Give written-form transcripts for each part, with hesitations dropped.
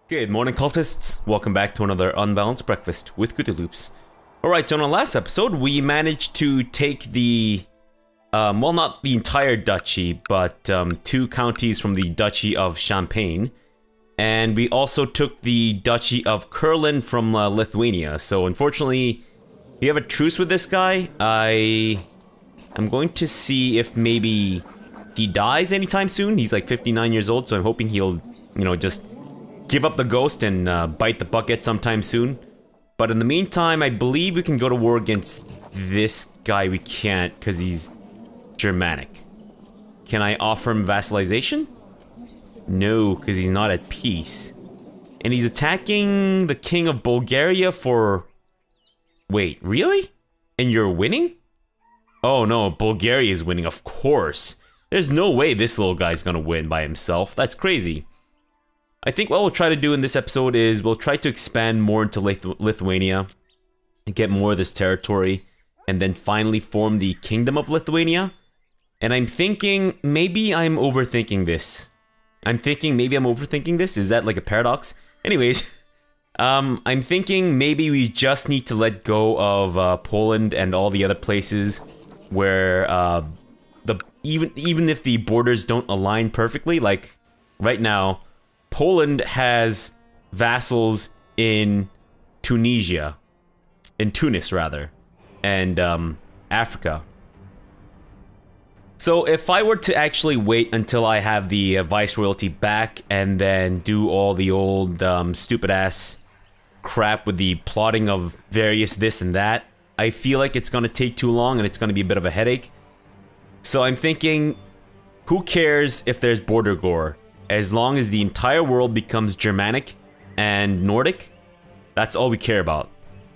Good morning, cultists. Welcome back to another Unbalanced Breakfast with Loops. Alright, so in our last episode, we managed to take the, well, not the entire duchy, but two counties from the Duchy of Champagne. And we also took the Duchy of Kurland from Lithuania. So unfortunately, we have a truce with this guy. I'm going to see if maybe he dies anytime soon. He's like 59 years old, so I'm hoping he'll, just give up the ghost and bite the bucket sometime soon. But in the meantime, I believe we can go to war against this guy. We can't, because he's Germanic. Can I offer him vassalization? No, because he's not at peace. And he's attacking the king of Bulgaria for... Wait, really? And you're winning? Oh no, Bulgaria is winning, of course. There's no way this little guy's gonna win by himself. That's crazy. I think what we'll try to do in this episode is we'll try to expand more into Lithuania and get more of this territory and then finally form the Kingdom of Lithuania. And I'm thinking maybe I'm overthinking this. Is that like a paradox? Anyways, I'm thinking maybe we just need to let go of Poland and all the other places where even if the borders don't align perfectly, like right now, Poland has vassals in Tunisia, in Tunis rather, and Africa. So if I were to actually wait until I have the viceroyalty back and then do all the old stupid ass crap with the plotting of various this and that, I feel like it's gonna take too long and it's gonna be a bit of a headache. So I'm thinking, who cares if there's border gore? As long as the entire world becomes Germanic and Nordic, that's all we care about.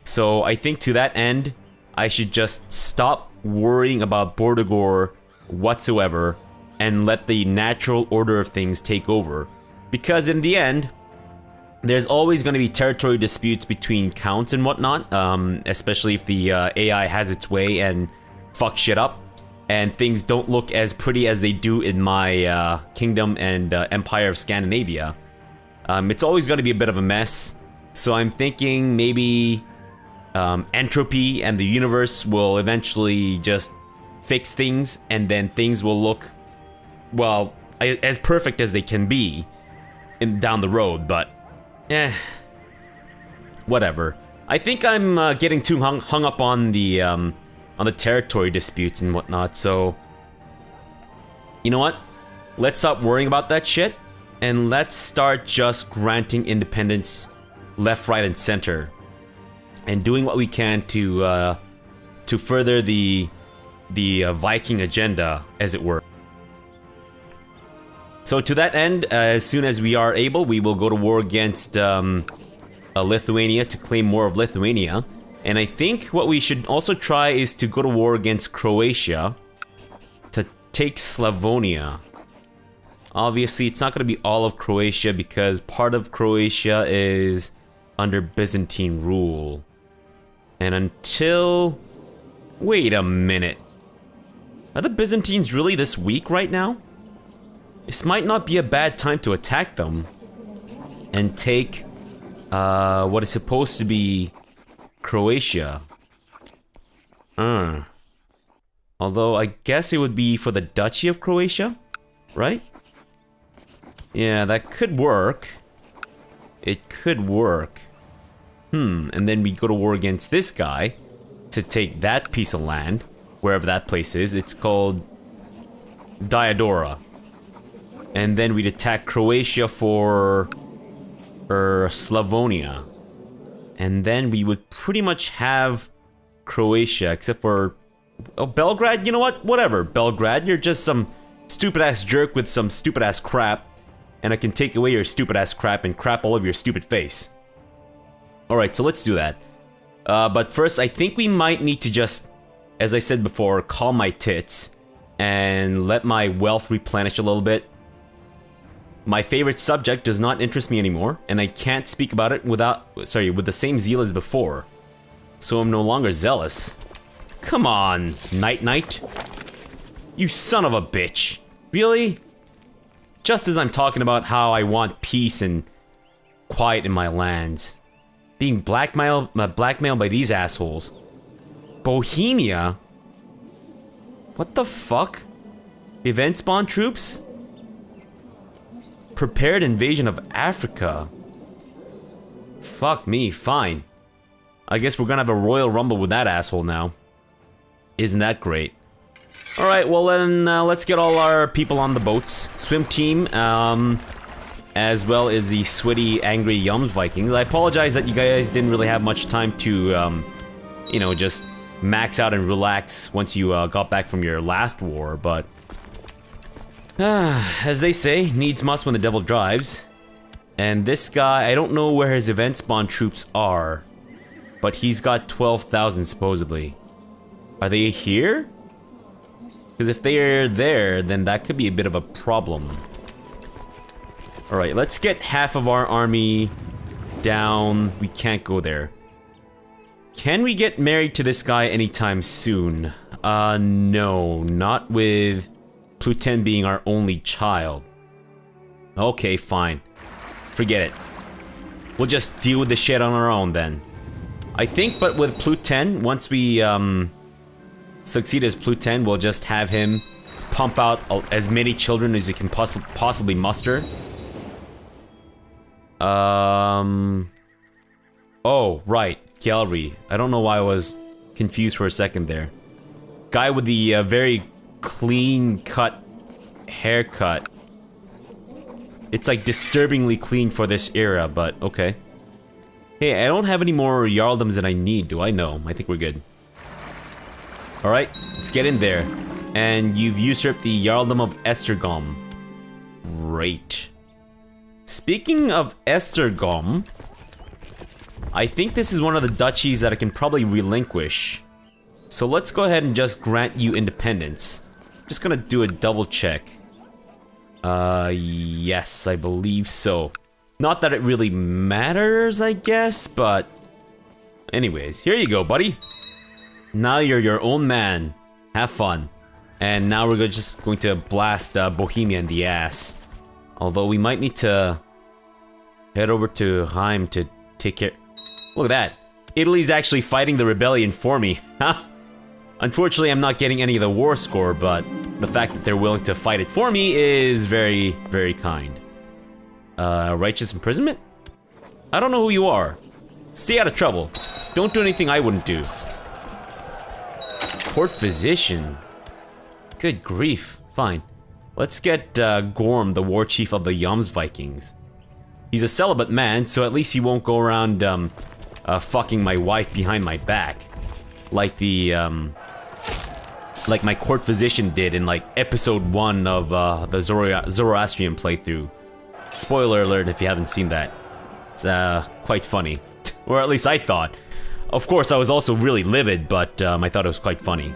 So I think to that end, I should just stop worrying about border gore whatsoever and let the natural order of things take over. Because in the end, there's always going to be territory disputes between counts and whatnot, especially if the AI has its way and fucks shit up. And things don't look as pretty as they do in my kingdom and empire of Scandinavia. It's always going to be a bit of a mess. So I'm thinking maybe entropy and the universe will eventually just fix things, and then things will look, well, as perfect as they can be down the road. But whatever. I think I'm getting too hung up on the territory disputes and whatnot, so you know what? Let's stop worrying about that shit, and let's start just granting independence left, right, and center, and doing what we can to further the Viking agenda, as it were. So to that end, as soon as we are able, we will go to war against Lithuania to claim more of Lithuania. And I think what we should also try is to go to war against Croatia to take Slavonia. Obviously, it's not going to be all of Croatia because part of Croatia is under Byzantine rule. And until... Wait a minute. Are the Byzantines really this weak right now? This might not be a bad time to attack them and take what is supposed to be Croatia. Although I guess it would be for the Duchy of Croatia, right? Yeah, that could work. It could work. And then we go to war against this guy to take that piece of land, wherever that place is. It's called Diadora. And then we'd attack Croatia for Slavonia. And then we would pretty much have Croatia, except for... Oh, Belgrade? You know what? Whatever, Belgrade. You're just some stupid-ass jerk with some stupid-ass crap. And I can take away your stupid-ass crap and crap all over your stupid face. Alright, so let's do that. But first, I think we might need to just, as I said before, calm my tits. And let my wealth replenish a little bit. My favorite subject does not interest me anymore, and I can't speak about it with the same zeal as before. So I'm no longer zealous. Come on, Night. You son of a bitch. Really? Just as I'm talking about how I want peace and quiet in my lands. Being blackmailed by these assholes. Bohemia? What the fuck? Event spawn troops? Prepared invasion of Africa. Fuck me, fine. I guess we're gonna have a royal rumble with that asshole now. Isn't that great? Alright, well then, let's get all our people on the boats. Swim team, as well as the sweaty, angry Yums Vikings. I apologize that you guys didn't really have much time to, you know, just max out and relax once you got back from your last war, but... as they say, needs must when the devil drives. And this guy, I don't know where his event spawn troops are, but he's got 12,000 supposedly. Are they here? Because if they're there, then that could be a bit of a problem. Alright, let's get half of our army down. We can't go there. Can we get married to this guy anytime soon? No. Not with Pluten being our only child. Okay, fine. Forget it. We'll just deal with the shit on our own then. I think, but with Pluten, once we, succeed as Pluten, we'll just have him pump out as many children as you can possibly muster. Oh, right. Gallery. I don't know why I was confused for a second there. Guy with the very clean-cut haircut. It's like disturbingly clean for this era, but okay. Hey, I don't have any more Jarldoms than I need, do I? No, I think we're good. Alright, let's get in there. And you've usurped the Jarldom of Estergom. Great. Speaking of Estergom, I think this is one of the duchies that I can probably relinquish. So let's go ahead and just grant you independence. Just gonna do a double check. Yes, I believe so. Not that it really matters, I guess, but... anyways, here you go, buddy. Now you're your own man. Have fun. And now we're just going to blast Bohemia in the ass. Although we might need to head over to Heim to take care... Look at that. Italy's actually fighting the rebellion for me. Huh? Unfortunately, I'm not getting any of the war score, but the fact that they're willing to fight it for me is very, very kind. Righteous imprisonment? I don't know who you are. Stay out of trouble. Don't do anything I wouldn't do. Court physician. Good grief. Fine. Let's get Gorm, the war chief of the Yums Vikings. He's a celibate man, so at least he won't go around fucking my wife behind my back. Like the like my court physician did in like episode 1 of the Zoroastrian playthrough. Spoiler alert if you haven't seen that. It's quite funny. Or at least I thought. Of course, I was also really livid, but I thought it was quite funny.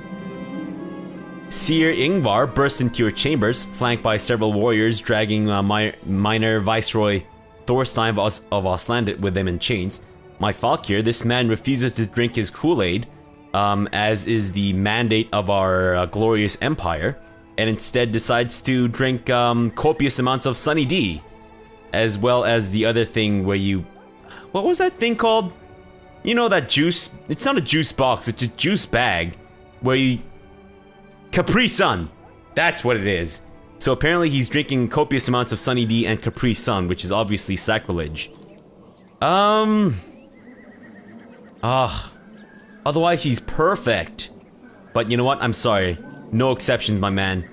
Seer Ingvar burst into your chambers, flanked by several warriors, dragging minor Viceroy Thorstein of Ostlandet with them in chains. My Falkir, this man refuses to drink his Kool-Aid, as is the mandate of our glorious empire, and instead decides to drink copious amounts of Sunny D, as well as the other thing where you... What was that thing called? You know that juice? It's not a juice box, it's a juice bag, where you... Capri Sun! That's what it is. So apparently he's drinking copious amounts of Sunny D and Capri Sun, which is obviously sacrilege. Otherwise he's perfect. But you know what? I'm sorry. No exceptions, my man.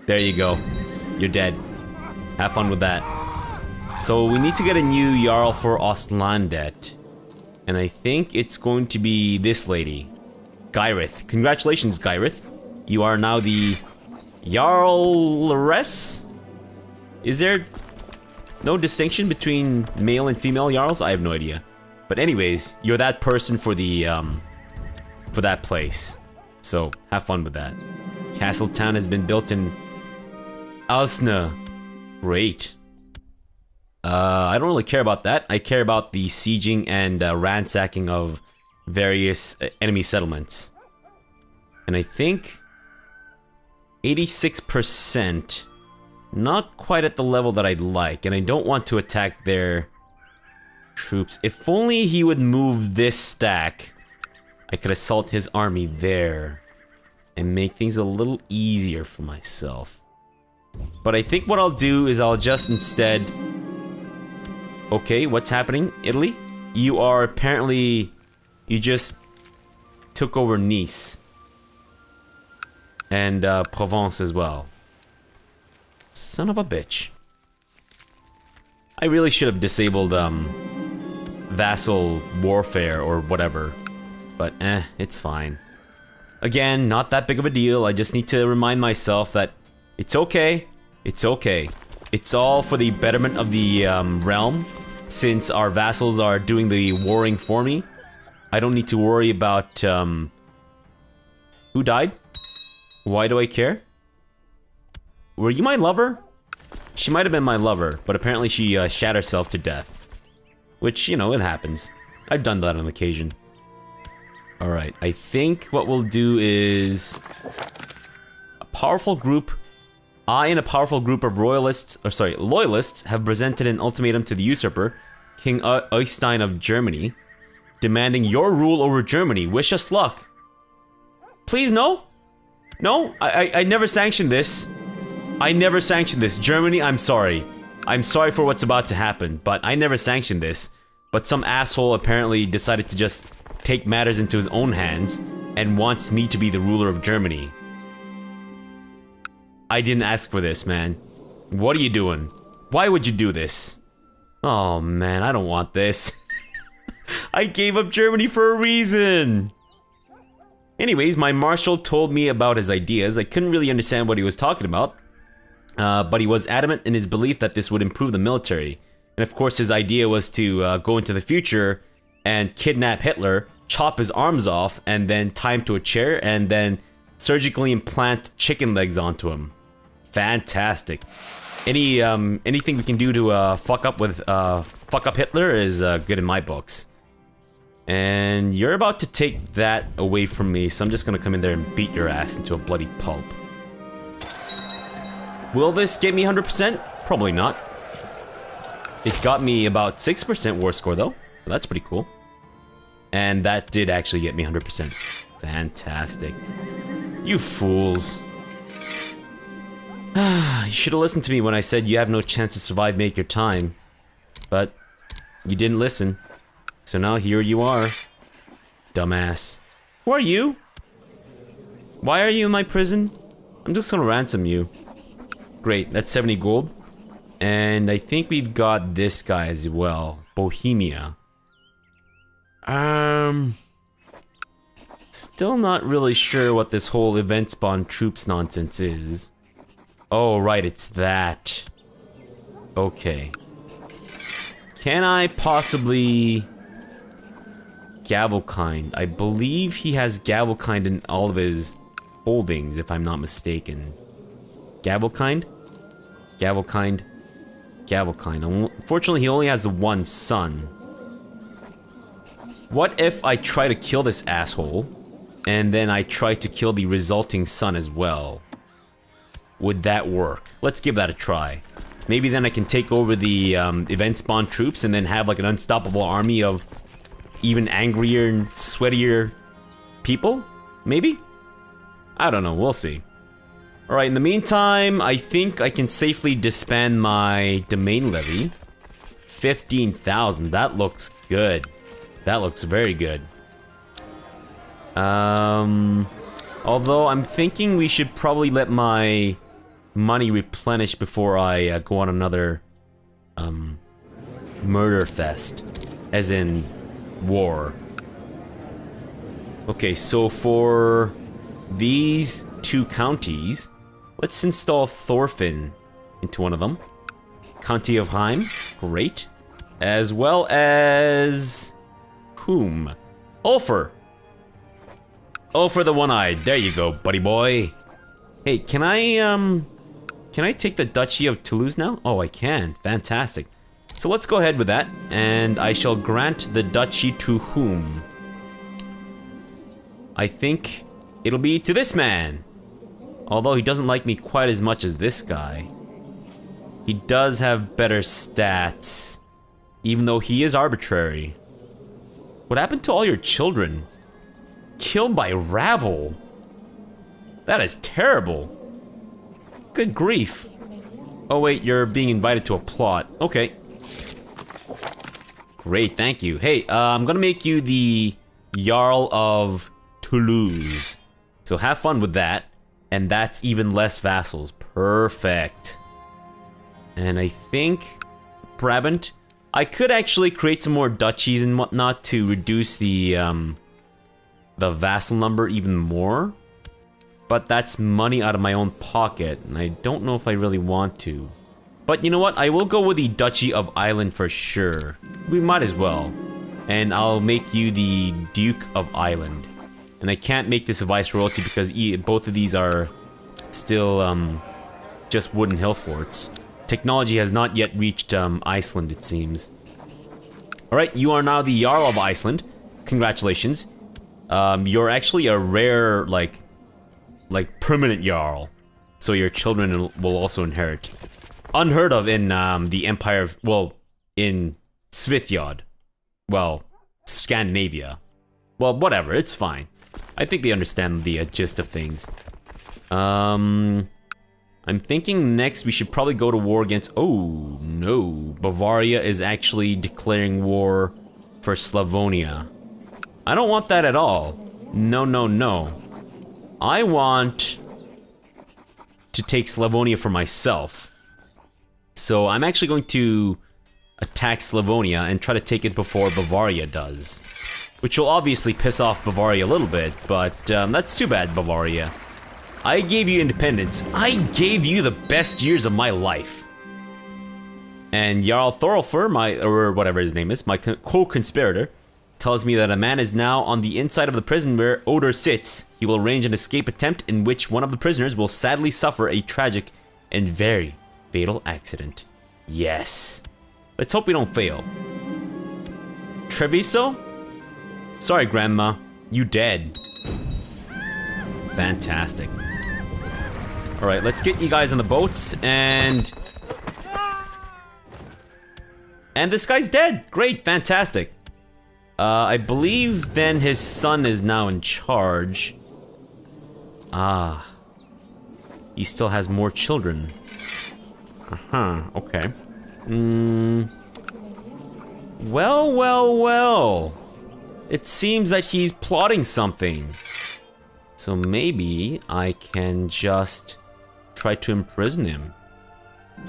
There you go. You're dead. Have fun with that. So we need to get a new Jarl for Ostlandet. And I think it's going to be this lady. Gyrith. Congratulations, Gyrith. You are now the Jarlress? Is there no distinction between male and female Jarls? I have no idea. But anyways, you're that person for the, for that place. So, have fun with that. Castle Town has been built in Alsna. Great. I don't really care about that. I care about the sieging and ransacking of various enemy settlements. And I think 86%, not quite at the level that I'd like, and I don't want to attack their troops. If only he would move this stack, I could assault his army there and make things a little easier for myself. But I think what I'll do is I'll just instead... Okay, what's happening, Italy? You are apparently... You just took over Nice. And Provence as well. Son of a bitch. I really should have disabled vassal warfare or whatever. But it's fine. Again, not that big of a deal. I just need to remind myself that it's okay. It's okay. It's all for the betterment of the realm. Since our vassals are doing the warring for me, I don't need to worry about who died? Why do I care? Were you my lover? She might have been my lover, but apparently she shot herself to death. Which, you know, it happens. I've done that on occasion. Alright, I think what we'll do is... A powerful group... I and a powerful group of loyalists have presented an ultimatum to the usurper, King Eystein of Germany, demanding your rule over Germany. Wish us luck. Please, no? No? I never sanctioned this. I never sanctioned this. Germany, I'm sorry. I'm sorry for what's about to happen, but I never sanctioned this. But some asshole apparently decided to just take matters into his own hands and wants me to be the ruler of Germany. I didn't ask for this, man. What are you doing? Why would you do this? Oh, man, I don't want this. I gave up Germany for a reason. Anyways, my marshal told me about his ideas. I couldn't really understand what he was talking about. But he was adamant in his belief that this would improve the military. And of course, his idea was to go into the future and kidnap Hitler, chop his arms off, and then tie him to a chair, and then surgically implant chicken legs onto him. Fantastic. Anything we can do to fuck up Hitler is good in my books. And you're about to take that away from me, so I'm just gonna come in there and beat your ass into a bloody pulp. Will this get me 100%? Probably not. It got me about 6% war score though, so that's pretty cool. And that did actually get me 100%. Fantastic. You fools. You should have listened to me when I said you have no chance to survive, make your time. But you didn't listen. So now here you are. Dumbass. Who are you? Why are you in my prison? I'm just gonna ransom you. Great, that's 70 gold. And I think we've got this guy as well. Bohemia. Still not really sure what this whole event spawn troops nonsense is. Oh, right, it's that. Okay. Can I possibly... Gavelkind. I believe he has Gavelkind in all of his holdings, if I'm not mistaken. Gavelkind? Gavelkind. Gavelkind. Unfortunately, he only has the one son. What if I try to kill this asshole, and then I try to kill the resulting son as well? Would that work? Let's give that a try. Maybe then I can take over the event spawn troops and then have like an unstoppable army of even angrier and sweatier people? Maybe? I don't know, we'll see. Alright, in the meantime, I think I can safely disband my domain levy. 15,000, that looks good. That looks very good. Although I'm thinking we should probably let my money replenish before I go on another murder fest, as in war. Okay, so for these two counties, let's install Thorfinn into one of them. County of Heim, great. As well as... whom? Ulfr! Ulfr the One-Eyed, there you go, buddy boy. Hey, can I take the Duchy of Toulouse now? Oh, I can, fantastic. So let's go ahead with that, and I shall grant the duchy to whom? I think it'll be to this man. Although he doesn't like me quite as much as this guy. He does have better stats. Even though he is arbitrary. What happened to all your children? Killed by rabble. That is terrible. Good grief. Oh wait, you're being invited to a plot. Okay. Great, thank you. Hey, I'm gonna make you the Jarl of Toulouse. So have fun with that. And that's even less vassals. Perfect. And I think Brabant. I could actually create some more duchies and whatnot to reduce the vassal number even more. But that's money out of my own pocket, and I don't know if I really want to. But you know what? I will go with the Duchy of Ireland for sure. We might as well. And I'll make you the Duke of Ireland. And I can't make this a viceroyalty because both of these are still just wooden hill forts. Technology has not yet reached Iceland, it seems. Alright, you are now the Jarl of Iceland. Congratulations. You're actually a rare, like permanent Jarl. So your children will also inherit. Unheard of in the Empire of, well, in Svithjod. Well, Scandinavia. Well, whatever, it's fine. I think they understand the gist of things. I'm thinking next we should probably go to war against... Oh, no. Bavaria is actually declaring war for Slavonia. I don't want that at all. No, no, no. I want to take Slavonia for myself. So I'm actually going to attack Slavonia and try to take it before Bavaria does. Which will obviously piss off Bavaria a little bit, but that's too bad, Bavaria. I gave you independence. I gave you the best years of my life. And Jarl Thorolfur, or whatever his name is, my co-conspirator, tells me that a man is now on the inside of the prison where Odor sits. He will arrange an escape attempt in which one of the prisoners will sadly suffer a tragic and very fatal accident. Yes. Let's hope we don't fail. Treviso? Sorry, Grandma. You dead. Fantastic. Alright, let's get you guys on the boats, and this guy's dead! Great, fantastic. I believe then his son is now in charge. Ah. He still has more children. Uh-huh, okay. Well, well, well. It seems that he's plotting something. So maybe I can just try to imprison him.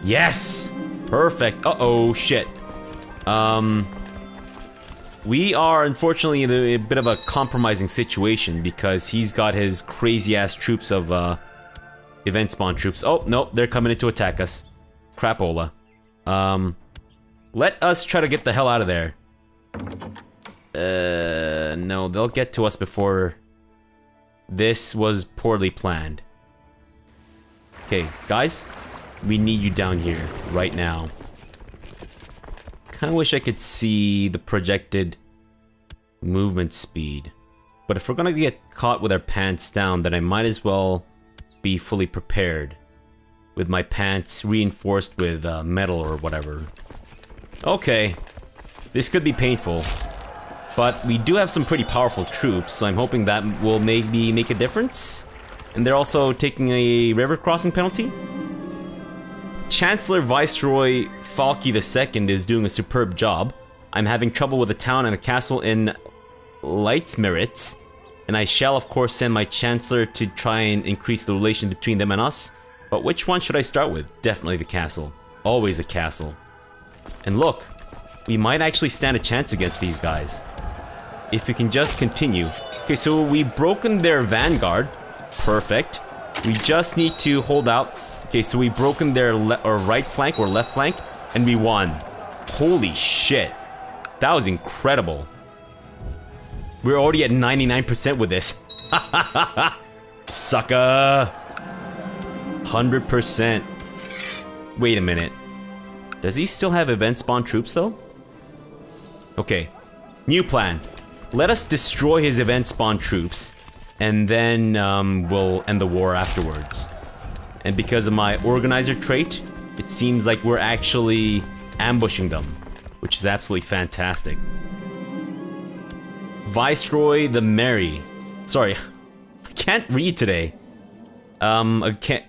Yes! Perfect. Uh-oh, shit. We are unfortunately in a bit of a compromising situation because he's got his crazy-ass troops of, event spawn troops. Oh, nope, they're coming in to attack us. Crapola. Let us try to get the hell out of there. No, they'll get to us before... This was poorly planned. Okay, guys, we need you down here right now. Kinda wish I could see the projected movement speed. But if we're gonna get caught with our pants down, then I might as well be fully prepared. With my pants reinforced with metal or whatever. Okay, this could be painful. But we do have some pretty powerful troops, so I'm hoping that will maybe make a difference. And they're also taking a river crossing penalty. Chancellor Viceroy Falky II is doing a superb job. I'm having trouble with a town and a castle in Leitsmeritz, and I shall of course send my Chancellor to try and increase the relation between them and us. But which one should I start with? Definitely the castle. Always the castle. And look, we might actually stand a chance against these guys. If we can just continue. Okay, so we've broken their vanguard. Perfect. We just need to hold out. Okay, so we've broken their right flank or left flank, and we won. Holy shit. That was incredible. We're already at 99% with this. Sucker. 100%. Wait a minute. Does he still have event spawn troops though? Okay. New plan. Let us destroy his event spawn troops, and then we'll end the war afterwards. And because of my organizer trait, it seems like we're actually ambushing them. which is absolutely fantastic. Viceroy the Merry. Sorry, I can't read today. I can't.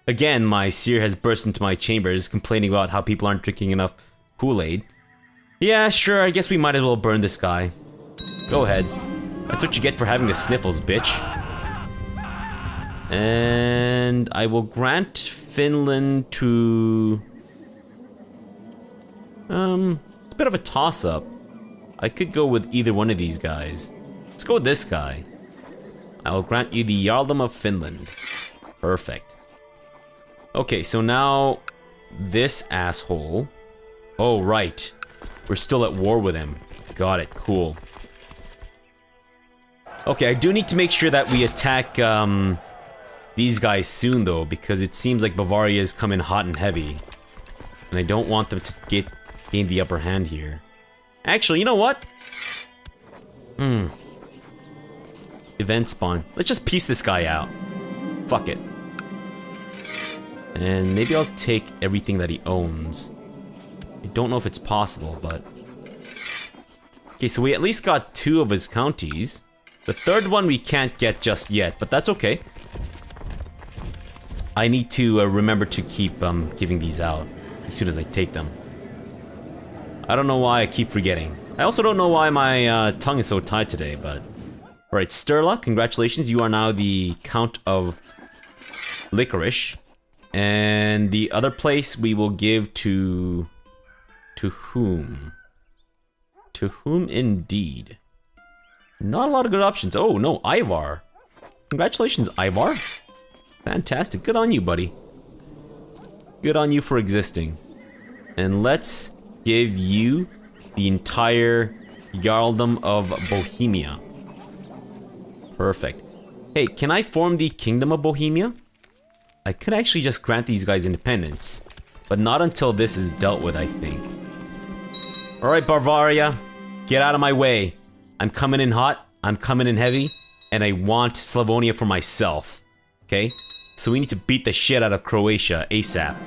Again, my seer has burst into my chambers, complaining about how people aren't drinking enough Kool-Aid. Yeah, sure, I guess we might as well burn this guy. Go ahead. That's what you get for having the sniffles, bitch. And I will grant Finland to... it's a bit of a toss-up. I could go with either one of these guys. Let's go with this guy. I will grant you the Jarldom of Finland. Perfect. Okay, so now this asshole... Oh, right. We're still at war with him. Got it, cool. Okay, I do need to make sure that we attack these guys soon, though, because it seems like Bavaria is coming hot and heavy. And I don't want them to gain the upper hand here. Actually, you know what? Event spawn. Let's just piece this guy out. Fuck it. And maybe I'll take everything that he owns. I don't know if it's possible, but... Okay, so we at least got 2 of his counties. The third one we can't get just yet, but that's okay. I need to remember to keep giving these out as soon as I take them. I don't know why I keep forgetting. I also don't know why my tongue is so tied today, but... Alright, Sturla, congratulations. You are now the Count of Licorice. And the other place we will give to... To whom? To whom indeed? Not a lot of good options. Oh, no, Ivar. Congratulations, Ivar. Fantastic. Good on you, buddy. Good on you for existing. And let's give you the entire Jarldom of Bohemia. Perfect. Hey, can I form the Kingdom of Bohemia? I could actually just grant these guys independence, but not until this is dealt with, I think. Alright, Bavaria, get out of my way. I'm coming in hot, I'm coming in heavy, and I want Slavonia for myself. Okay? So we need to beat the shit out of Croatia ASAP.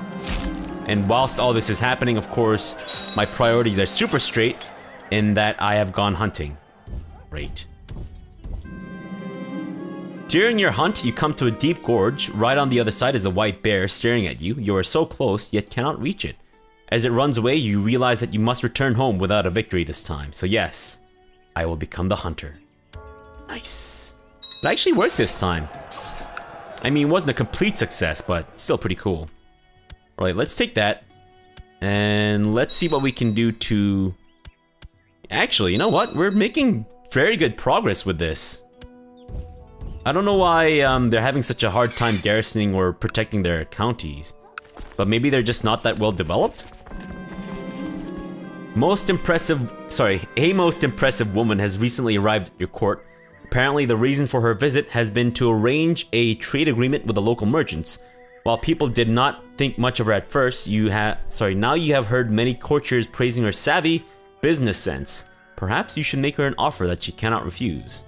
And whilst all this is happening, of course, my priorities are super straight in that I have gone hunting. Great. During your hunt, you come to a deep gorge. Right on the other side is a white bear staring at you. You are so close, yet cannot reach it. As it runs away, you realize that you must return home without a victory this time. So yes, I will become the hunter. Nice. It actually worked this time. I mean, it wasn't a complete success, but still pretty cool. Alright, let's take that. And let's see what we can do to... Actually, you know what? We're making very good progress with this. I don't know why they're having such a hard time garrisoning or protecting their counties. But maybe they're just not that well developed? A most impressive woman has recently arrived at your court. Apparently the reason for her visit has been to arrange a trade agreement with the local merchants. While people did not think much of her at first, now you have heard many courtiers praising her savvy business sense. Perhaps you should make her an offer that she cannot refuse.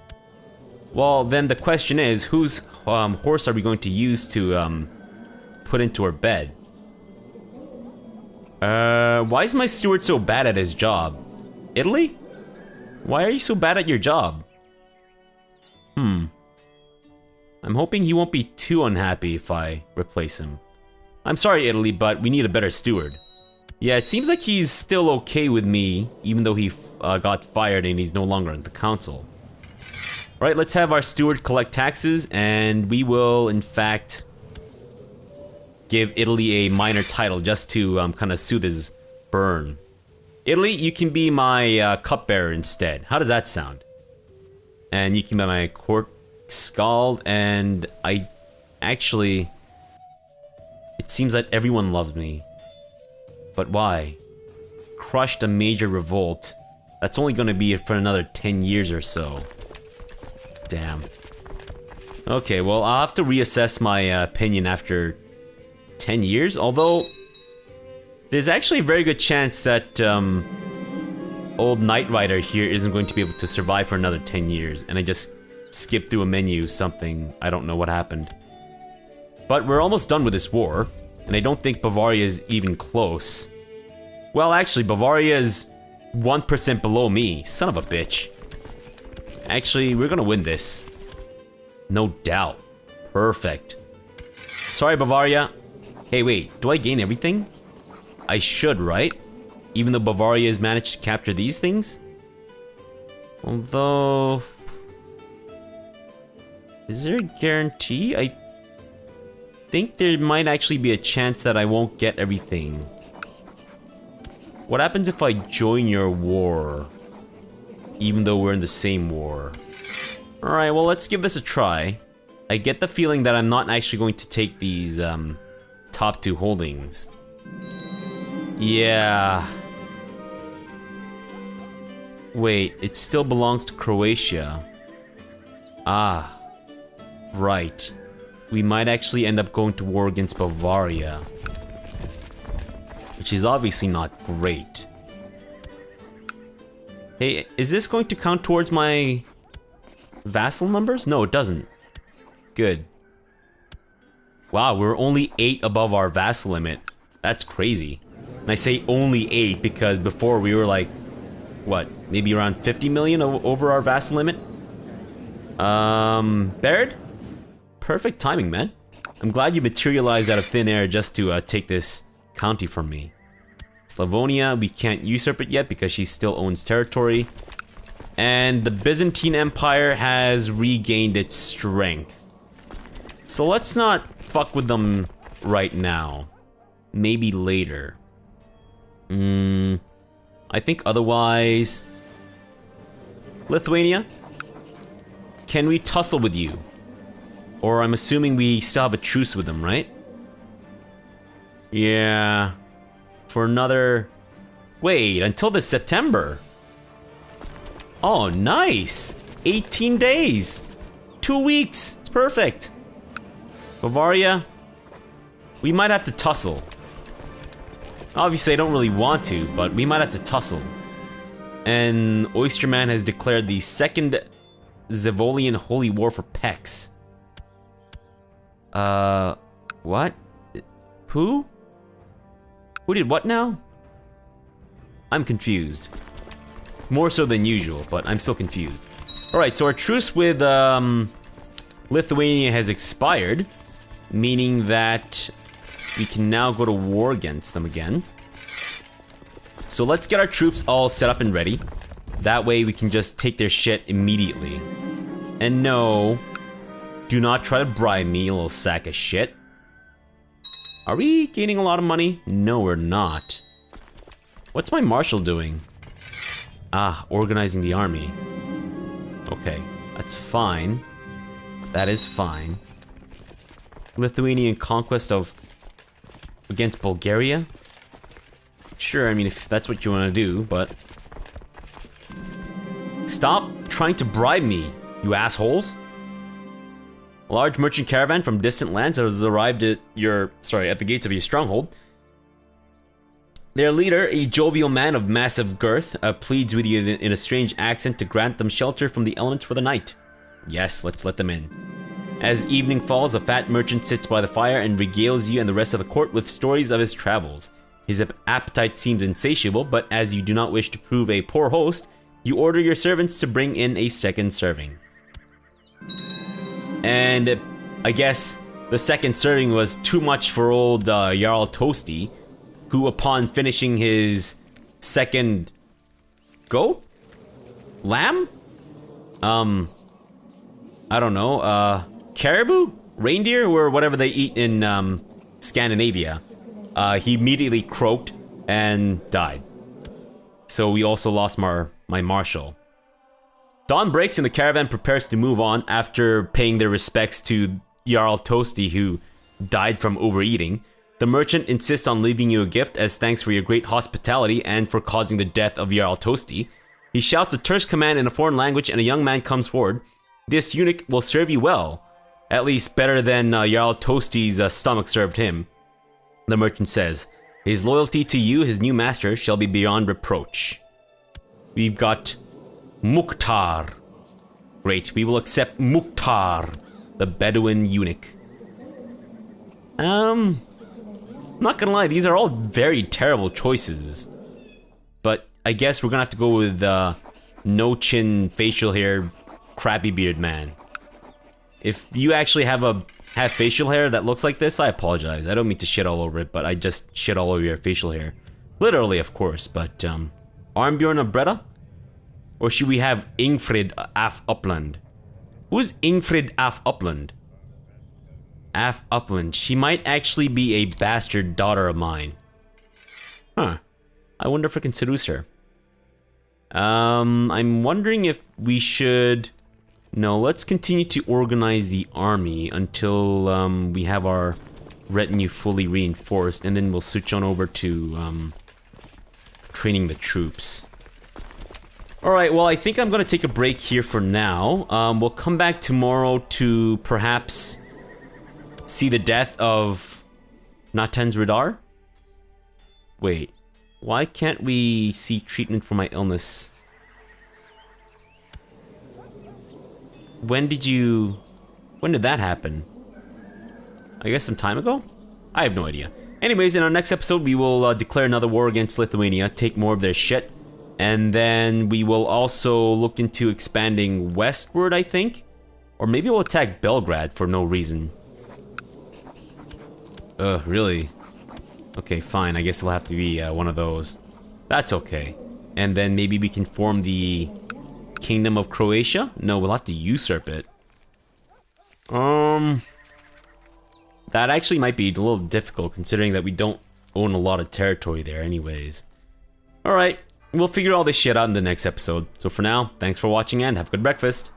Well, then the question is, whose horse are we going to use to put into her bed? Why is my steward so bad at his job? Italy? Why are you so bad at your job? I'm hoping he won't be too unhappy if I replace him. I'm sorry, Italy, but we need a better steward. Yeah, it seems like he's still okay with me, even though he got fired and he's no longer in the council. Right, let's have our steward collect taxes, and we will, in fact, give Italy a minor title just to kind of soothe his burn. Italy, you can be my cupbearer instead. How does that sound? And you can be my court scald, and I actually... It seems that everyone loves me. But why? Crushed a major revolt. That's only going to be for another 10 years or so. Damn. Okay, well, I'll have to reassess my opinion after 10 years, although there's actually a very good chance that old Knight Rider here isn't going to be able to survive for another 10 years, and I just skipped through a menu, something, I don't know what happened. But we're almost done with this war, and I don't think Bavaria is even close. Well, actually, Bavaria is 1% below me. Son of a bitch. Actually, we're gonna win this. No doubt. Perfect. Sorry, Bavaria. Hey, wait. Do I gain everything? I should, right? Even though Bavaria has managed to capture these things? Although... Is there a guarantee? I think there might actually be a chance that I won't get everything. What happens if I join your war? Even though we're in the same war. Alright, well, let's give this a try. I get the feeling that I'm not actually going to take these top 2 holdings. Yeah. Wait, it still belongs to Croatia. Ah. Right. We might actually end up going to war against Bavaria. Which is obviously not great. Hey, is this going to count towards my vassal numbers? No, it doesn't. Good. Wow, we're only 8 above our vassal limit. That's crazy. And I say only 8 because before we were like, what, maybe around 50 million over our vassal limit? Baird? Perfect timing, man. I'm glad you materialized out of thin air just to take this county from me. Slavonia, we can't usurp it yet because she still owns territory. And the Byzantine Empire has regained its strength. So let's not fuck with them right now. Maybe later. I think otherwise... Lithuania? Can we tussle with you? Or I'm assuming we still have a truce with them, right? Yeah. For another... Wait, until this September. Oh, nice! 18 days! 2 weeks! It's perfect! Bavaria? We might have to tussle. Obviously, I don't really want to, but we might have to tussle. And Oysterman has declared the Second Zevolian Holy War for Pex. What? Who? Who did what now? I'm confused. More so than usual, but I'm still confused. Alright, so our truce with, Lithuania has expired, meaning that we can now go to war against them again. So let's get our troops all set up and ready. That way we can just take their shit immediately. And no, do not try to bribe me, you little sack of shit. Are we gaining a lot of money? No, we're not. What's my marshal doing? Ah, organizing the army. Okay, that's fine. That is fine. Lithuanian conquest of... against Bulgaria? Sure, I mean, if that's what you want to do, but... Stop trying to bribe me, you assholes! A large merchant caravan from distant lands has arrived at at the gates of your stronghold. Their leader, a jovial man of massive girth, pleads with you in a strange accent to grant them shelter from the elements for the night. Yes, let's let them in. As evening falls, a fat merchant sits by the fire and regales you and the rest of the court with stories of his travels. His appetite seems insatiable, but as you do not wish to prove a poor host, you order your servants to bring in a second serving. And I guess the second serving was too much for old Jarl Toasty, who upon finishing his second goat? Lamb? I don't know, caribou? Reindeer? Or whatever they eat in Scandinavia. He immediately croaked and died. So we also lost my marshal. Dawn breaks and the caravan prepares to move on after paying their respects to Jarl Toasty, who died from overeating. The merchant insists on leaving you a gift as thanks for your great hospitality and for causing the death of Jarl Toasty. He shouts a terse command in a foreign language and a young man comes forward. This eunuch will serve you well. At least better than Jarl Toasty's stomach served him. The merchant says, his loyalty to you, his new master, shall be beyond reproach. We've got Mukhtar. Great, we will accept Mukhtar, the Bedouin eunuch. Not gonna lie, these are all very terrible choices. I guess we're gonna have to go with no chin, facial hair, crappy beard man. If you actually have facial hair that looks like this, I apologize. I don't mean to shit all over it, but I just shit all over your facial hair. Literally, of course, but Arnbjorn of Breda? Or should we have Ingfrid af Upland? Who's Ingfrid af Upland? Af Upland. She might actually be a bastard daughter of mine. Huh. I wonder if I can seduce her. I'm wondering if we should... No, let's continue to organize the army until we have our retinue fully reinforced, and then we'll switch on over to training the troops. Alright, well, I think I'm gonna take a break here for now. We'll come back tomorrow to perhaps see the death of Natan's Radar? Wait, why can't we see treatment for my illness? When did that happen? I guess some time ago? I have no idea. Anyways, in our next episode, we will declare another war against Lithuania, take more of their shit, and then we will also look into expanding westward, I think? Or maybe we'll attack Belgrade for no reason. Really? Okay, fine, I guess it'll have to be one of those. That's okay. And then maybe we can form the Kingdom of Croatia? No, we'll have to usurp it. That actually might be a little difficult considering that we don't own a lot of territory there anyways. Alright, we'll figure all this shit out in the next episode. So for now, thanks for watching and have a good breakfast.